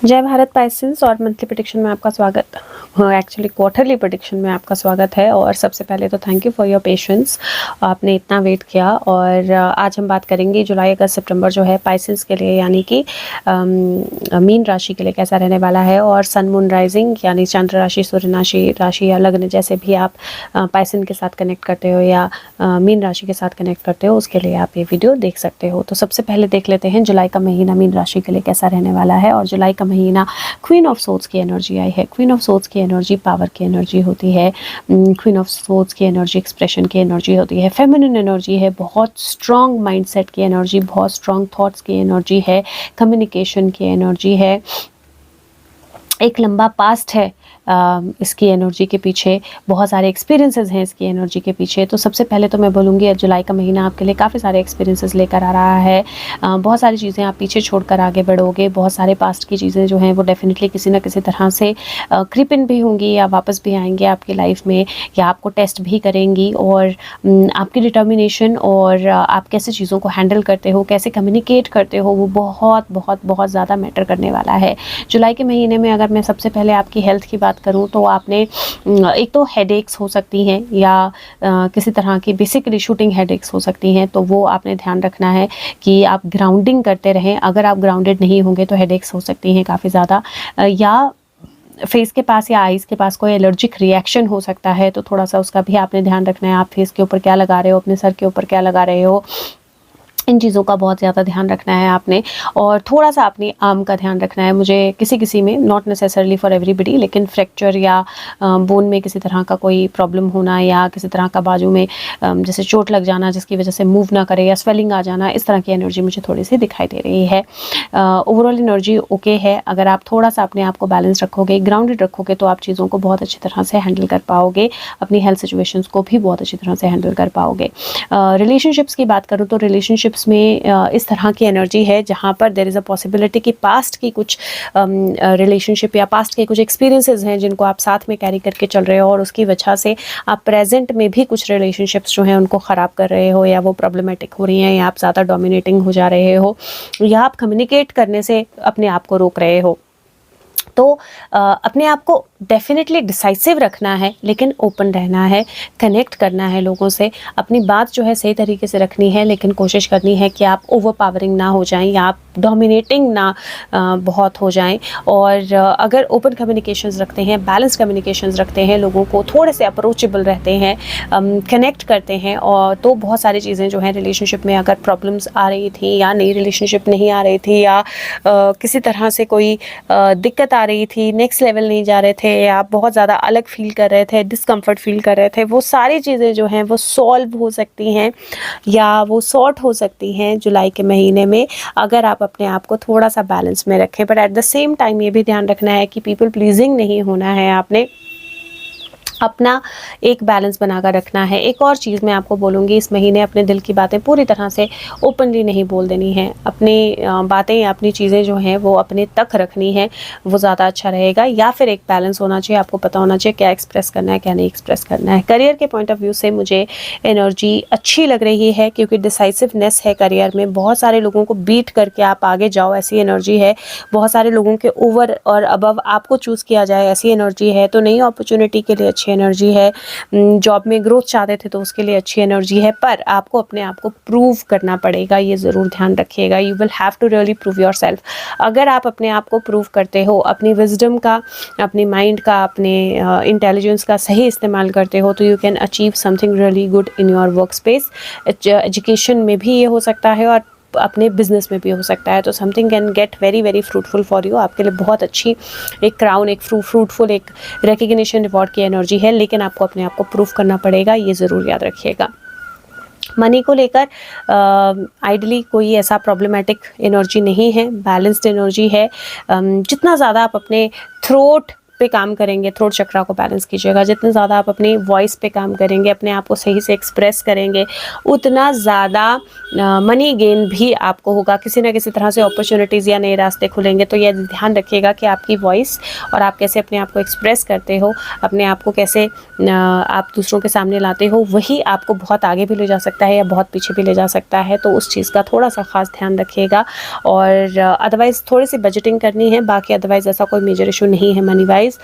जय भारत पाइसेंस और monthly prediction में आपका स्वागत। एक्चुअली क्वार्टरली प्रेडिक्शन में आपका स्वागत है। और सबसे पहले तो thank you for your patience, आपने इतना वेट किया। और आज हम बात करेंगे जुलाई अगस्त सितंबर जो है पाइसेंस के लिए, यानी कि मीन राशि के लिए कैसा रहने वाला है। और सन मून राइजिंग यानी चंद्र राशि, सूर्य राशि या लग्न, जैसे भी आप पाइसन के साथ कनेक्ट करते हो या मीन राशि के साथ कनेक्ट करते हो, उसके लिए आप ये वीडियो देख सकते हो। तो सबसे पहले देख लेते हैं जुलाई का महीना मीन राशि के लिए कैसा रहने वाला है। और जुलाई का महीना क्वीन ऑफ सोर्ड्स की एनर्जी आई है। क्वीन ऑफ सोर्ड्स की एनर्जी पावर की एनर्जी होती है। क्वीन ऑफ सोर्ड्स की एनर्जी एक्सप्रेशन की एनर्जी होती है, फेमिनिन एनर्जी है, बहुत स्ट्रॉन्ग माइंडसेट की एनर्जी, बहुत स्ट्रॉन्ग थॉट्स की एनर्जी है, कम्युनिकेशन की एनर्जी है, एक लंबा पास्ट है इसकी एनर्जी के पीछे, बहुत सारे एक्सपीरियंसेस हैं इसकी एनर्जी के पीछे। तो सबसे पहले तो मैं बोलूँगी जुलाई का महीना आपके लिए काफ़ी सारे एक्सपीरियंसेस लेकर आ रहा है। बहुत सारी चीज़ें आप पीछे छोड़कर आगे बढ़ोगे। बहुत सारे पास्ट की चीज़ें जो हैं वो डेफिनेटली किसी ना किसी तरह से क्रीप इन भी होंगी या वापस भी आएंगे आपकी लाइफ में, या आपको टेस्ट भी करेंगी। और आपकी डिटर्मिनेशन और आप कैसे चीज़ों को हैंडल करते हो, कैसे कम्युनिकेट करते हो, वो बहुत बहुत बहुत ज़्यादा मैटर करने वाला है जुलाई के महीने में। अगर मैं सबसे पहले आपकी हेल्थ की बात करूं तो आपने एक तो हेडेक्स हो सकती हैं या किसी तरह की बेसिकली शूटिंग हेडेक्स हो सकती हैं, तो वो आपने ध्यान रखना है कि आप ग्राउंडिंग करते रहें। अगर आप ग्राउंडेड नहीं होंगे तो हेडेक्स हो सकती हैं काफ़ी ज़्यादा, या फेस के पास या आईज़ के पास कोई एलर्जिक रिएक्शन हो सकता है, तो थोड़ा सा उसका भी आपने ध्यान रखना है। आप फेस के ऊपर क्या लगा रहे हो, अपने सर के ऊपर क्या लगा रहे हो, इन चीज़ों का बहुत ज़्यादा ध्यान रखना है आपने। और थोड़ा सा अपनी आर्म का ध्यान रखना है। मुझे किसी में, नॉट नेसेसरली फॉर एवरीबडी, लेकिन फ्रैक्चर या बोन में किसी तरह का कोई प्रॉब्लम होना, या किसी तरह का बाजू में जैसे चोट लग जाना जिसकी वजह से मूव ना करे, या स्वेलिंग आ जाना, इस तरह की एनर्जी मुझे थोड़ी सी दिखाई दे रही है। ओवरऑल एनर्जी ओके है। अगर आप थोड़ा सा अपने आप को बैलेंस रखोगे, ग्राउंडेड रखोगे, तो आप चीज़ों को बहुत अच्छी तरह से हैंडल कर पाओगे, अपनी हेल्थ सिचुएशंस को भी बहुत अच्छी तरह से हैंडल कर पाओगे। रिलेशनशिप्स की बात करूँ तो रिलेशनशिप्स में इस तरह की एनर्जी है जहाँ पर देयर इज़ अ पॉसिबिलिटी कि पास्ट की कुछ रिलेशनशिप या पास्ट के कुछ एक्सपीरियंसेस हैं जिनको आप साथ में कैरी करके चल रहे हो, और उसकी वजह से आप प्रेजेंट में भी कुछ रिलेशनशिप्स जो हैं उनको ख़राब कर रहे हो, या वो प्रॉब्लमेटिक हो रही हैं, या आप ज़्यादा डोमिनेटिंग हो जा रहे हो, या आप कम्युनिकेट करने से अपने आप को रोक रहे हो। तो अपने आप को डेफिनेटली डिसाइसिव रखना है, लेकिन ओपन रहना है, कनेक्ट करना है लोगों से, अपनी बात जो है सही तरीके से रखनी है, लेकिन कोशिश करनी है कि आप ओवर पावरिंग ना हो जाएं, या आप डोमिनेटिंग ना बहुत हो जाएं। और अगर ओपन कम्युनिकेशंस रखते हैं, बैलेंस कम्युनिकेशंस रखते हैं, लोगों को थोड़े से अप्रोचेबल रहते हैं, कनेक्ट करते हैं, और तो बहुत सारी चीज़ें जो हैं रिलेशनशिप में, अगर प्रॉब्लम्स आ रही थी या नई रिलेशनशिप नहीं आ रही थी, या किसी तरह से कोई दिक्कत आ रही थी, नेक्स्ट लेवल नहीं जा रहे थे, या आप बहुत ज़्यादा अलग फील कर रहे थे, डिस्कम्फर्ट फील कर रहे थे, वो सारी चीज़ें जो हैं वो सॉल्व हो सकती हैं या वो सॉर्ट हो सकती हैं जुलाई के महीने में, अगर आप अपने आप को थोड़ा सा बैलेंस में रखें। But at the same time ये भी ध्यान रखना है कि पीपल प्लीजिंग नहीं होना है, आपने अपना एक बैलेंस बनाकर रखना है। एक और चीज़ मैं आपको बोलूँगी, इस महीने अपने दिल की बातें पूरी तरह से ओपनली नहीं बोल देनी है। अपनी बातें या अपनी चीज़ें जो हैं वो अपने तक रखनी है, वो ज़्यादा अच्छा रहेगा। या फिर एक बैलेंस होना चाहिए, आपको पता होना चाहिए क्या एक्सप्रेस करना है, क्या नहीं एक्सप्रेस करना है। करियर के पॉइंट ऑफ व्यू से मुझे एनर्जी अच्छी लग रही है, क्योंकि डिसाइसिवनेस है करियर में। बहुत सारे लोगों को बीट करके आप आगे जाओ, ऐसी एनर्जी है। बहुत सारे लोगों के ओवर और अबव आपको चूज़ किया जाए, ऐसी एनर्जी है। तो नई अपॉर्चुनिटी के लिए अच्छी एनर्जी है। जॉब में ग्रोथ चाहते थे तो उसके लिए अच्छी एनर्जी है, पर आपको अपने आप को प्रूव करना पड़ेगा, ये ज़रूर ध्यान रखिएगा। You will have to really prove yourself. अगर आप अपने आप को प्रूव करते हो, अपनी विजडम का, अपने माइंड का, अपने इंटेलिजेंस का सही इस्तेमाल करते हो, तो you can achieve something really good in your work space. Education में भी ये हो सकता है और अपने बिजनेस में भी हो सकता है। तो something can get very very fruitful for you. आपके लिए बहुत अच्छी एक क्राउन, एक फ्रूटफुल, एक रिकग्निशन, रिवॉर्ड की एनर्जी है, लेकिन आपको अपने आप को प्रूव करना पड़ेगा, ये ज़रूर याद रखिएगा। मनी को लेकर आइडली कोई ऐसा प्रॉब्लमेटिक एनर्जी नहीं है, बैलेंस्ड एनर्जी है। जितना ज़्यादा आप अपने थ्रोट पे काम करेंगे, थ्रोट चक्रा को बैलेंस कीजिएगा। जितना ज़्यादा आप अपनी वॉइस पे काम करेंगे, अपने आप को सही से एक्सप्रेस करेंगे, उतना ज़्यादा मनी गेन भी आपको होगा। किसी ना किसी तरह से अपॉर्चुनिटीज़ या नए रास्ते खुलेंगे। तो ये ध्यान रखिएगा कि आपकी वॉइस और आप कैसे अपने आप को एक्सप्रेस करते हो, अपने आप को कैसे आप दूसरों के सामने लाते हो, वही आपको बहुत आगे भी ले जा सकता है या बहुत पीछे भी ले जा सकता है। तो उस चीज़ का थोड़ा सा ख़ास ध्यान रखिएगा। और अदरवाइज़ थोड़ी सी बजटिंग करनी है, बाकी अदरवाइज़ ऐसा कोई मेजर इशू नहीं है मनी वाइज।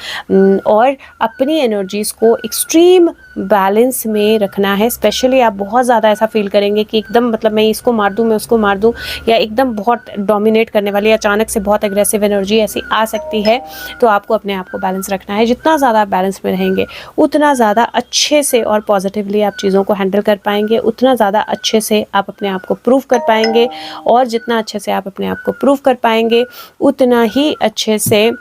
और अपनी एनर्जीज़ को एक्सट्रीम बैलेंस में रखना है। स्पेशली आप बहुत ज़्यादा ऐसा फील करेंगे कि एकदम मतलब मैं इसको मार दूँ, मैं उसको मार दूँ, या एकदम बहुत डोमिनेट करने वाली अचानक से बहुत एग्रेसिव एनर्जी ऐसी आ सकती है। तो आपको अपने आप को बैलेंस रखना है। जितना ज़्यादा आप बैलेंस में रहेंगे, उतना ज़्यादा अच्छे से और पॉजिटिवली आप चीज़ों को हैंडल कर पाएंगे, उतना ज़्यादा अच्छे से आप अपने आप को प्रूव कर पाएंगे। और जितना अच्छे से आप अपने आप को प्रूव कर पाएंगे, उतना ही अच्छे से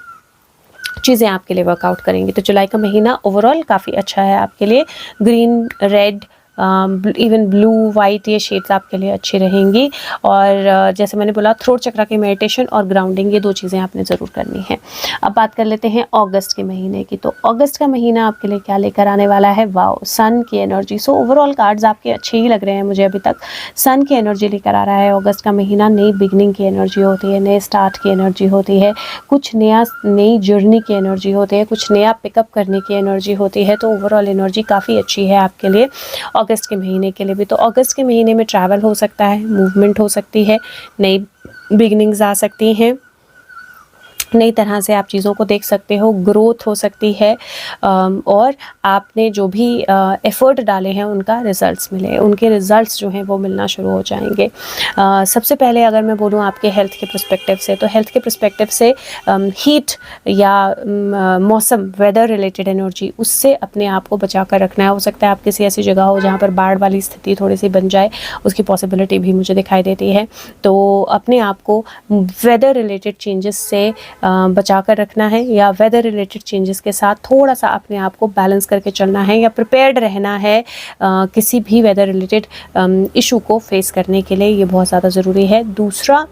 चीज़ें आपके लिए वर्कआउट करेंगी। तो जुलाई का महीना ओवरऑल काफ़ी अच्छा है आपके लिए। Green, red, even blue, white, ये शेड्स आपके लिए अच्छी रहेंगी। और जैसे मैंने बोला, थ्रोट चक्रा की मेडिटेशन और ग्राउंडिंग, ये 2 चीज़ें आपने ज़रूर करनी है। अब बात कर लेते हैं अगस्त के महीने की। तो अगस्त का महीना आपके लिए क्या लेकर आने वाला है? वाओ, सन की एनर्जी। सो ओवरऑल कार्ड्स आपके अच्छे ही लग रहे हैं मुझे अभी तक। सन की एनर्जी लेकर आ रहा है अगस्त का महीना। नई बिगनिंग की एनर्जी होती है, नए स्टार्ट की एनर्जी होती है, कुछ नया, नई जर्नी की एनर्जी होती है, कुछ नया पिकअप करने की एनर्जी होती है। तो ओवरऑल एनर्जी काफ़ी अच्छी है आपके लिए अगस्त के महीने के लिए भी। तो अगस्त के महीने में ट्रैवल हो सकता है, मूवमेंट हो सकती है, नई बिगनिंग्स आ सकती हैं, नई तरह से आप चीज़ों को देख सकते हो, ग्रोथ हो सकती है। और आपने जो भी एफ़र्ट डाले हैं उनका रिज़ल्ट्स मिले, उनके रिज़ल्ट्स जो हैं वो मिलना शुरू हो जाएंगे। सबसे पहले अगर मैं बोलूँ आपके हेल्थ के पर्सपेक्टिव से, तो हेल्थ के पर्सपेक्टिव से हीट या मौसम, वेदर रिलेटेड एनर्जी, उससे अपने आप को बचा कर रखना है। हो सकता है आप किसी ऐसी जगह हो जहाँ पर बाढ़ वाली स्थिति थोड़ी सी बन जाए, उसकी पॉसिबिलिटी भी मुझे दिखाई देती है। तो अपने आप को वेदर रिलेटेड चेंजेस से बचा कर रखना है, या वेदर रिलेटेड चेंजेस के साथ थोड़ा सा अपने आप को बैलेंस करके चलना है, या प्रिपेयर्ड रहना है किसी भी वेदर रिलेटेड इशू को फेस करने के लिए। ये बहुत ज़्यादा ज़रूरी है। दूसरा,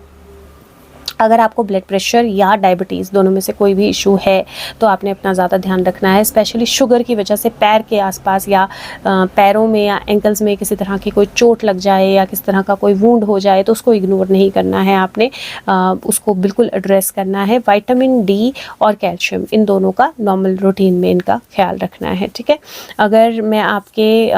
अगर आपको ब्लड प्रेशर या डायबिटीज़ दोनों में से कोई भी इशू है, तो आपने अपना ज़्यादा ध्यान रखना है। स्पेशली शुगर की वजह से पैर के आसपास या पैरों में या एंकल्स में किसी तरह की कोई चोट लग जाए या किसी तरह का कोई वूंड हो जाए, तो उसको इग्नोर नहीं करना है आपने, उसको बिल्कुल एड्रेस करना है। विटामिन डी और कैल्शियम, इन दोनों का नॉर्मल रूटीन में इनका ख्याल रखना है, ठीक है। अगर मैं आपके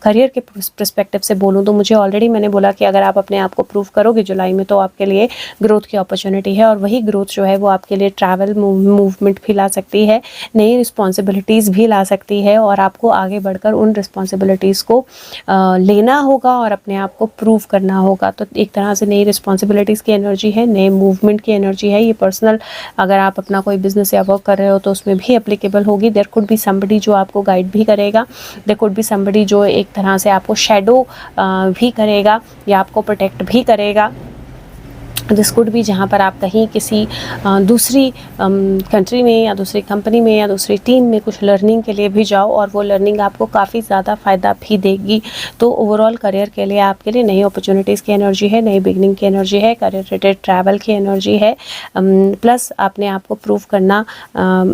करियर के पर्सपेक्टिव से बोलूँ, तो मुझे ऑलरेडी मैंने बोला कि अगर आप अपने आप को प्रूव करोगे जुलाई में, तो आपके लिए ग्रोथ की अपॉर्चुनिटी है। और वही ग्रोथ जो है वो आपके लिए ट्रैवल, मूवमेंट भी ला सकती है, नई रिस्पॉन्सिबिलिटीज़ भी ला सकती है, और आपको आगे बढ़कर उन रिस्पॉन्सिबिलिटीज़ को लेना होगा और अपने आप को प्रूव करना होगा। तो एक तरह से नई रिस्पॉन्सिबिलिटीज़ की एनर्जी है, नए मूवमेंट की एनर्जी है। ये पर्सनल, अगर आप अपना कोई बिजनेस या वर्क कर रहे हो तो उसमें भी एप्लीकेबल होगी। देयर कुड बी समबडी जो आपको गाइड भी करेगा, देयर कुड बी समबडी जो एक तरह से आपको शैडो भी करेगा या आपको प्रोटेक्ट भी करेगा। दिस कुड भी जहाँ पर आप कहीं किसी दूसरी कंट्री में या दूसरी कंपनी में या दूसरी टीम में कुछ लर्निंग के लिए भी जाओ, और वो लर्निंग आपको काफ़ी ज़्यादा फ़ायदा भी देगी। तो ओवरऑल करियर के लिए आपके लिए नई अपॉर्चुनिटीज़ की एनर्जी है, नई बिगनिंग की एनर्जी है, करियर रिलेटेड ट्रैवल की एनर्जी है, प्लस अपने आप को प्रूव करना,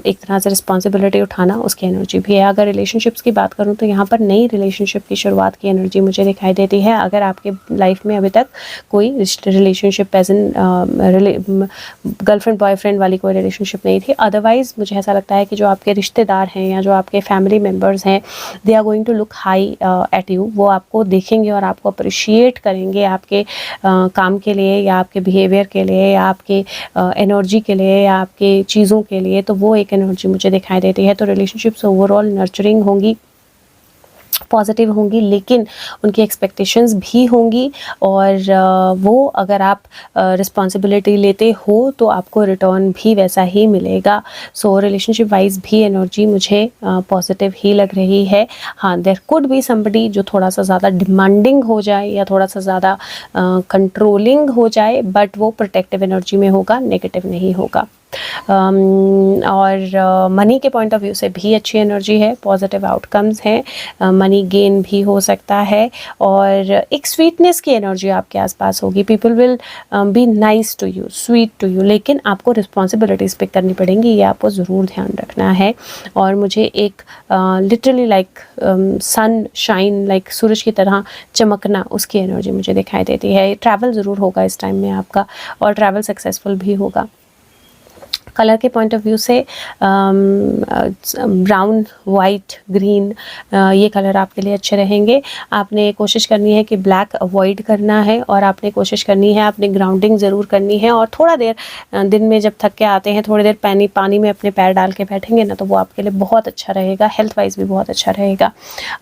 एक तरह से रिस्पॉन्सिबिलिटी उठाना, उसकी एनर्जी भी है। अगर रिलेशनशिप्स की बात करूँ तो यहाँ पर नई रिलेशनशिप की शुरुआत की एनर्जी मुझे दिखाई देती है। अगर आपके लाइफ में अभी तक कोई रिलेशनशिप एज गर्लफ्रेंड बॉयफ्रेंड वाली कोई रिलेशनशिप नहीं थी, अदरवाइज़ मुझे ऐसा लगता है कि जो आपके रिश्तेदार हैं या जो आपके फैमिली मेम्बर्स हैं, they are going to look high at you. वो आपको देखेंगे और आपको अप्रिशिएट करेंगे आपके काम के लिए, या आपके बिहेवियर के लिए, या आपके एनर्जी के लिए, या आपके चीज़ों के लिए। तो वो एक एनर्जी मुझे दिखाई देती है। तो रिलेशनशिप्स ओवरऑल नर्चरिंग होंगी, पॉजिटिव होंगी, लेकिन उनकी एक्सपेक्टेशंस भी होंगी, और वो अगर आप रिस्पॉन्सिबिलिटी लेते हो तो आपको रिटर्न भी वैसा ही मिलेगा। सो रिलेशनशिप वाइज भी एनर्जी मुझे पॉजिटिव ही लग रही है। हाँ, देयर कुड बी समबडी जो थोड़ा सा ज़्यादा डिमांडिंग हो जाए या थोड़ा सा ज़्यादा कंट्रोलिंग हो जाए, बट वो प्रोटेक्टिव एनर्जी में होगा, नेगेटिव नहीं होगा। और मनी के पॉइंट ऑफ व्यू से भी अच्छी एनर्जी है, पॉजिटिव आउटकम्स हैं, मनी गेन भी हो सकता है और एक स्वीटनेस की एनर्जी आपके आसपास होगी। People will be nice to you, sweet to you, लेकिन आपको रिस्पॉन्सिबिलिटीज़ पिक करनी पड़ेंगी, ये आपको ज़रूर ध्यान रखना है। और मुझे एक literally like sunshine, like सूरज की तरह चमकना, उसकी एनर्जी मुझे दिखाई देती है। ट्रैवल ज़रूर होगा इस टाइम में आपका और ट्रैवल सक्सेसफुल भी होगा। कलर के पॉइंट ऑफ व्यू से ब्राउन, वाइट, ग्रीन, ये कलर आपके लिए अच्छे रहेंगे। आपने कोशिश करनी है कि ब्लैक अवॉइड करना है और आपने कोशिश करनी है, आपने ग्राउंडिंग ज़रूर करनी है और थोड़ा देर दिन में जब थक के आते हैं थोड़ी देर पानी में अपने पैर डाल के बैठेंगे ना, तो वो आपके लिए बहुत अच्छा रहेगा, हेल्थ वाइज भी बहुत अच्छा रहेगा।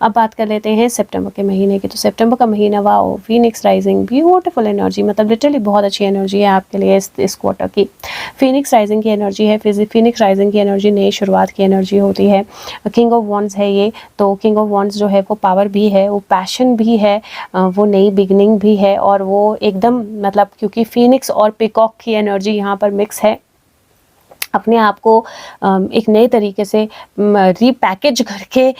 अब बात कर लेते हैं सितंबर के महीने की। तो सितंबर का महीना, wow, Phoenix rising, beautiful energy, मतलब लिटरली बहुत अच्छी एनर्जी है आपके लिए इस क्वार्टर की। फीनिक्स राइजिंग की एनर्जी है। फीनिक्स राइजिंग की एनर्जी नई शुरुआत की एनर्जी होती है। किंग ऑफ वॉन्ड्स है ये, तो किंग ऑफ वॉन्ड्स जो है वो पावर भी है, वो पैशन भी है, वो नई बिगनिंग भी है और वो एकदम, मतलब क्योंकि फीनिक्स और पिकॉक की एनर्जी यहाँ पर मिक्स है, अपने आप को एक नए तरीके से रीपैकेज करके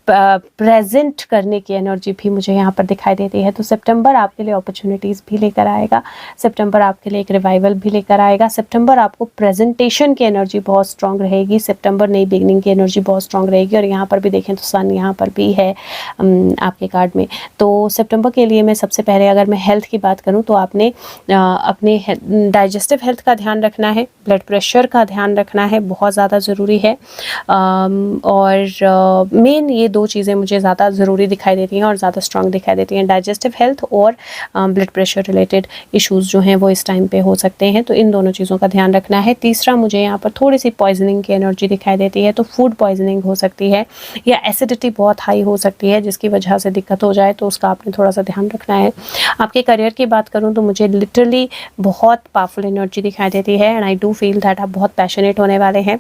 प्रेजेंट करने की एनर्जी भी मुझे यहाँ पर दिखाई देती है। तो सितंबर आपके लिए अपॉर्चुनिटीज़ भी लेकर आएगा, सितंबर आपके लिए एक रिवाइवल भी लेकर आएगा, सितंबर आपको प्रेजेंटेशन की एनर्जी बहुत स्ट्रांग रहेगी, सितंबर नई बिगनिंग की एनर्जी बहुत स्ट्रांग रहेगी। और यहाँ पर भी देखें तो सन यहाँ पर भी है आपके कार्ड में। तो सितंबर के लिए मैं सबसे पहले अगर मैं हेल्थ की बात करूँ तो आपने अपने डाइजेस्टिव हेल्थ का ध्यान रखना है, ब्लड प्रेशर का ध्यान रखना है, बहुत ज़्यादा ज़रूरी है। और मेन ये दो चीज़ें मुझे ज़्यादा ज़रूरी दिखाई देती हैं और ज़्यादा स्ट्रांग दिखाई देती हैं, डाइजेस्टिव हेल्थ और ब्लड प्रेशर रिलेटेड इश्यूज़ जो हैं वो इस टाइम पे हो सकते हैं, तो इन दोनों चीज़ों का ध्यान रखना है। तीसरा, मुझे यहाँ पर थोड़ी सी पॉइजनिंग की एनर्जी दिखाई देती है, तो फूड पॉइजनिंग हो सकती है या एसिडिटी बहुत हाई हो सकती है जिसकी वजह से दिक्कत हो जाए, तो उसका आपने थोड़ा सा ध्यान रखना है। आपके करियर की बात करूँ तो मुझे लिटरली बहुत पावरफुल एनर्जी दिखाई देती है and I do feel that आप बहुत पैशनेट होने वाले हैं,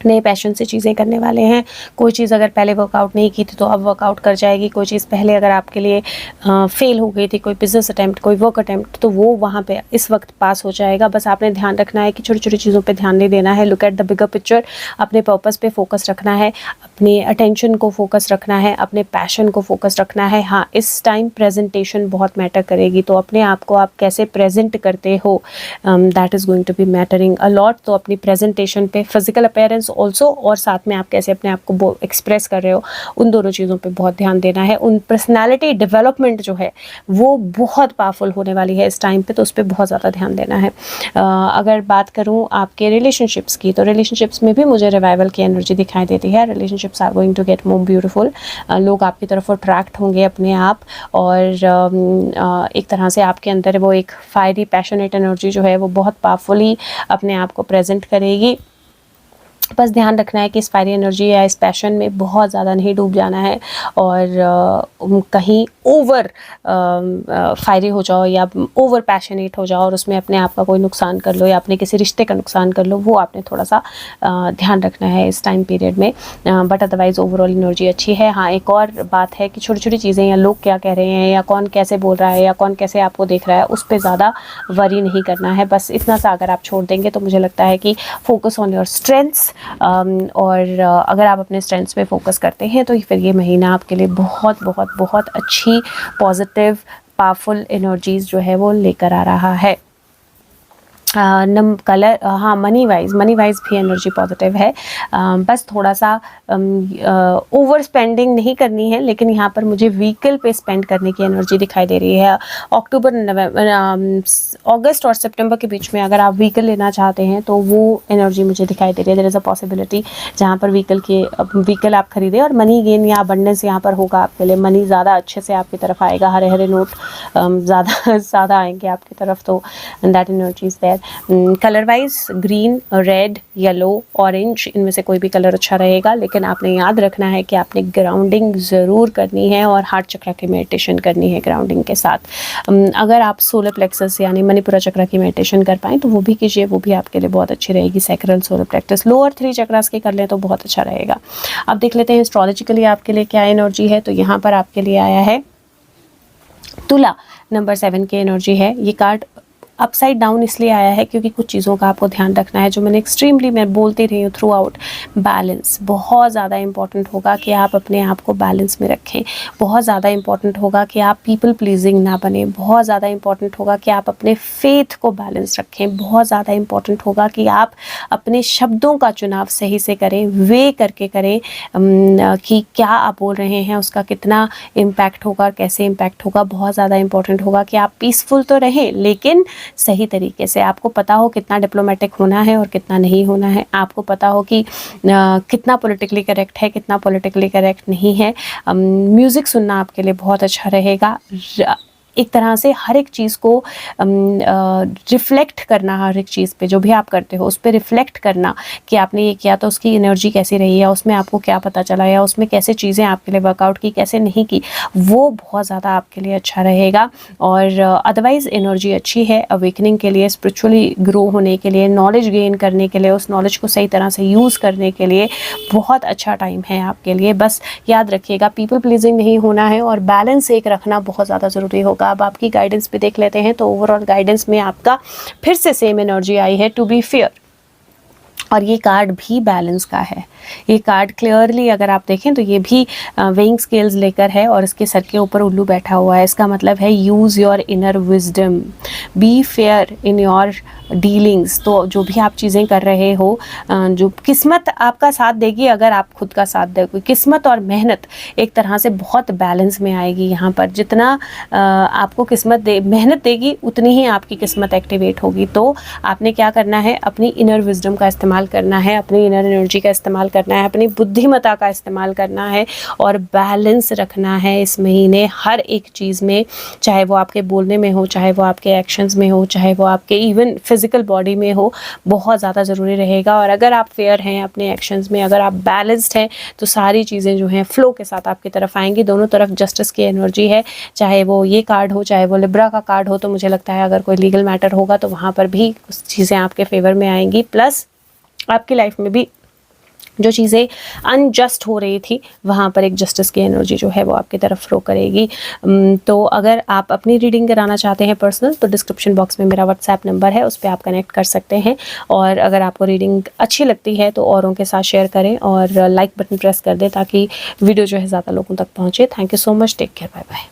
नए पैशन से चीज़ें करने वाले हैं। कोई चीज़ अगर पहले वर्कआउट नहीं की थी तो अब वर्कआउट कर जाएगी, कोई चीज़ पहले अगर आपके लिए फेल हो गई थी, कोई बिजनेस अटैम्प्ट, कोई वर्क अटैम्प्ट, तो वो वहाँ पे इस वक्त पास हो जाएगा। बस आपने ध्यान रखना है कि छोटी छोटी चीज़ों पे ध्यान नहीं देना है, look at the bigger picture, अपने पर्पस पे फोकस रखना है, अपने अटेंशन को फोकस रखना है, अपने पैशन को फोकस रखना है। हाँ, इस टाइम प्रेजेंटेशन बहुत मैटर करेगी, तो अपने आप को आप कैसे प्रेजेंट करते हो, that is going to be mattering a lot. तो अपनी प्रेजेंटेशन पे, फिजिकल अपीयरेंस ऑल्सो, और साथ में आप कैसे अपने आप को एक्सप्रेस कर रहे हो, उन दोनों चीज़ों पे बहुत ध्यान देना है। उन पर्सनालिटी डेवलपमेंट जो है वो बहुत पावरफुल होने वाली है इस टाइम पे, तो उस पर बहुत ज़्यादा ध्यान देना है। अगर बात करूँ आपके रिलेशनशिप्स की, तो रिलेशनशिप्स में भी मुझे रिवाइवल की एनर्जी दिखाई देती है। Relationships are going to get more beautiful, लोग आपकी तरफ अट्रैक्ट होंगे अपने आप, और एक तरह से आपके अंदर वो एक फायरी पैशनेट एनर्जी जो है वो बहुत पावरफुली अपने आप को प्रेजेंट करेगी। बस ध्यान रखना है कि इस फायरी एनर्जी या इस पैशन में बहुत ज़्यादा नहीं डूब जाना है और कहीं ओवर फायरी हो जाओ या ओवर पैशनेट हो जाओ और उसमें अपने आप का कोई नुकसान कर लो या अपने किसी रिश्ते का नुकसान कर लो, वो आपने थोड़ा सा ध्यान रखना है इस टाइम पीरियड में। बट अदरवाइज़ ओवरऑल एनर्जी अच्छी है। हाँ, एक और बात है कि छोटी छोटी चीज़ें या लोग क्या कह रहे हैं या कौन कैसे बोल रहा है या कौन कैसे आपको देख रहा है, उस पर ज़्यादा वरी नहीं करना है। बस इतना सा अगर आप छोड़ देंगे तो मुझे लगता है कि फोकस ऑन योर स्ट्रेंथ्स, और अगर आप अपने स्ट्रेंथ्स पे फोकस करते हैं तो फिर ये महीना आपके लिए बहुत बहुत बहुत अच्छी पॉजिटिव पावरफुल एनर्जीज जो है वो लेकर आ रहा है। कलर, हाँ, मनी वाइज भी एनर्जी पॉजिटिव है। बस थोड़ा सा ओवर स्पेंडिंग नहीं करनी है, लेकिन यहाँ पर मुझे व्हीकल पे स्पेंड करने की एनर्जी दिखाई दे रही है। अगस्त और सितंबर के बीच में अगर आप व्हीकल लेना चाहते हैं तो वो एनर्जी मुझे दिखाई दे रही है। देयर इज़ अ पॉसिबिलिटी जहाँ पर व्हीकल आप खरीदें और मनी गेन या अबंडेंस यहाँ पर होगा आपके लिए। मनी ज़्यादा अच्छे से आपकी तरफ आएगा, हरे हरे नोट ज़्यादा आएंगे आपकी तरफ, तो that energy is there. Colour wise green, red, yellow, orange, इनमें से कोई भी कलर अच्छा रहेगा, लेकिन आपने याद रखना है कि आपने ग्राउंडिंग ज़रूर करनी है और हार्ट चक्र की मेडिटेशन करनी है ग्राउंडिंग के साथ। अगर आप सोलर प्लेक्सस यानी मणिपुरा चक्र की मेडिटेशन कर पाएँ तो वो भी कीजिए, वो भी आपके लिए बहुत अच्छी रहेगी। Sacral solar plexus, lower 3 chakras के कर लें तो बहुत अच्छा रहेगा। अब देख लेते हैं एस्ट्रोलॉजिकली आपके लिए क्या एनर्जी है। तो यहाँ पर आपके लिए आया है तुला, नंबर 7 की एनर्जी है। ये कार्ड अपसाइड डाउन इसलिए आया है क्योंकि कुछ चीज़ों का आपको ध्यान रखना है, जो मैंने एक्सट्रीमली मैं बोलती रही हूँ थ्रू आउट। बैलेंस बहुत ज़्यादा इंपॉर्टेंट होगा कि आप अपने आप को बैलेंस में रखें। बहुत ज़्यादा इंपॉर्टेंट होगा कि आप पीपल प्लीजिंग ना बने। बहुत ज़्यादा इंपॉर्टेंट होगा कि आप अपने फेथ को बैलेंस रखें। बहुत ज़्यादा इंपॉर्टेंट होगा कि आप अपने शब्दों का चुनाव सही से करें, वे करके करें कि क्या आप बोल रहे हैं उसका कितना इम्पैक्ट होगा, कैसे इम्पैक्ट होगा। बहुत ज़्यादा इंपॉर्टेंट होगा कि आप पीसफुल तो रहें लेकिन सही तरीके से। आपको पता हो कितना डिप्लोमेटिक होना है और कितना नहीं होना है। आपको पता हो कि कितना पॉलिटिकली करेक्ट है, कितना पॉलिटिकली करेक्ट नहीं है। म्यूज़िक सुनना आपके लिए बहुत अच्छा रहेगा। एक तरह से हर एक चीज़ को रिफ़्लेक्ट करना, हर एक चीज़ पे जो भी आप करते हो उस पर रिफ़्लेक्ट करना कि आपने ये किया तो उसकी एनर्जी कैसी रही है, उसमें आपको क्या पता चला, या उसमें कैसे चीज़ें आपके लिए वर्कआउट की, कैसे नहीं की, वो बहुत ज़्यादा आपके लिए अच्छा रहेगा। और अदरवाइज़ एनर्जी अच्छी है अवेकनिंग के लिए, स्पिरिचुअली ग्रो होने के लिए, नॉलेज गेन करने के लिए, उस नॉलेज को सही तरह से यूज़ करने के लिए बहुत अच्छा टाइम है आपके लिए। बस याद रखिएगा पीपल प्लीजिंग नहीं होना है और बैलेंस एक रखना बहुत ज़्यादा ज़रूरी होगा। अब आपकी गाइडेंस पे देख लेते हैं तो ओवरऑल गाइडेंस में आपका फिर से सेम एनर्जी आई है, टू बी फेयर। और ये कार्ड भी बैलेंस का है। ये कार्ड क्लियरली अगर आप देखें तो ये भी वेइंग स्केल्स लेकर है और इसके सर के ऊपर उल्लू बैठा हुआ है। इसका मतलब है use your inner wisdom, be fair in your dealings. तो जो भी आप चीज़ें कर रहे हो, जो किस्मत आपका साथ देगी अगर आप खुद का साथ दोगे। किस्मत और मेहनत एक तरह से बहुत बैलेंस में आएगी यहाँ पर। जितना आपको किस्मत मेहनत देगी उतनी ही आपकी किस्मत एक्टिवेट होगी। तो आपने क्या करना है, अपनी इनर विजडम का इस्तेमाल करना है, अपनी इनर एनर्जी का इस्तेमाल करना है, अपनी बुद्धिमत्ता का इस्तेमाल करना है और बैलेंस रखना है इस महीने हर एक चीज़ में। चाहे वो आपके बोलने में हो, चाहे वो आपके एक्शंस में हो, चाहे वो आपके इवन फिजिकल बॉडी में हो, बहुत ज़्यादा ज़रूरी रहेगा। और अगर आप फेयर हैं अपने एक्शंस में, अगर आप बैलेंस्ड हैं, तो सारी चीज़ें जो हैं फ्लो के साथ आपकी तरफ आएंगी। दोनों तरफ जस्टिस की एनर्जी है, चाहे वो ये कार्ड हो, चाहे वो लिब्रा का कार्ड हो। तो मुझे लगता है अगर कोई लीगल मैटर होगा तो वहाँ पर भी कुछ चीज़ें आपके फेवर में आएंगी। प्लस आपकी लाइफ में भी जो चीज़ें अनजस्ट हो रही थी वहाँ पर एक जस्टिस की एनर्जी जो है वो आपकी तरफ फ्लो करेगी। तो अगर आप अपनी रीडिंग कराना चाहते हैं पर्सनल, तो डिस्क्रिप्शन बॉक्स में मेरा व्हाट्सएप नंबर है, उस पर आप कनेक्ट कर सकते हैं। और अगर आपको रीडिंग अच्छी लगती है तो औरों के साथ शेयर करें और लाइक बटन प्रेस कर दें ताकि वीडियो जो है ज़्यादा लोगों तक पहुँचे। Thank you so much, take care, bye bye.